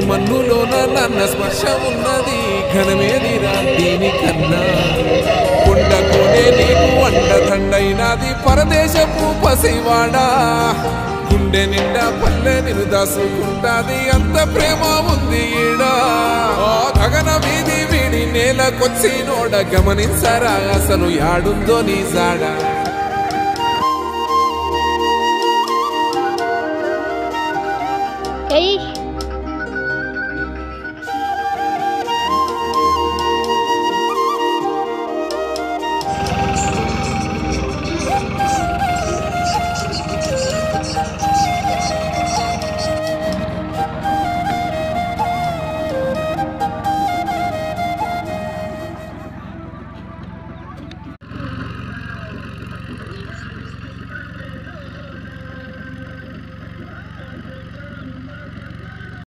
మన్నులోన నన్న స్పర్శ ఉన్నది ఘనమేదిరా దీనికన్నా కొండకోనే నీకు అండదండైనది పరదేశపు పసివాడా గుండె నిండా పల్లె నిన్ను దాసుకుంటాది అంత ప్రేమ ఉంది ఈడా గగన వీధి వీడి నేలకొచ్చి నోడ గమనించరా అసలు యాడుందో నీ జాడ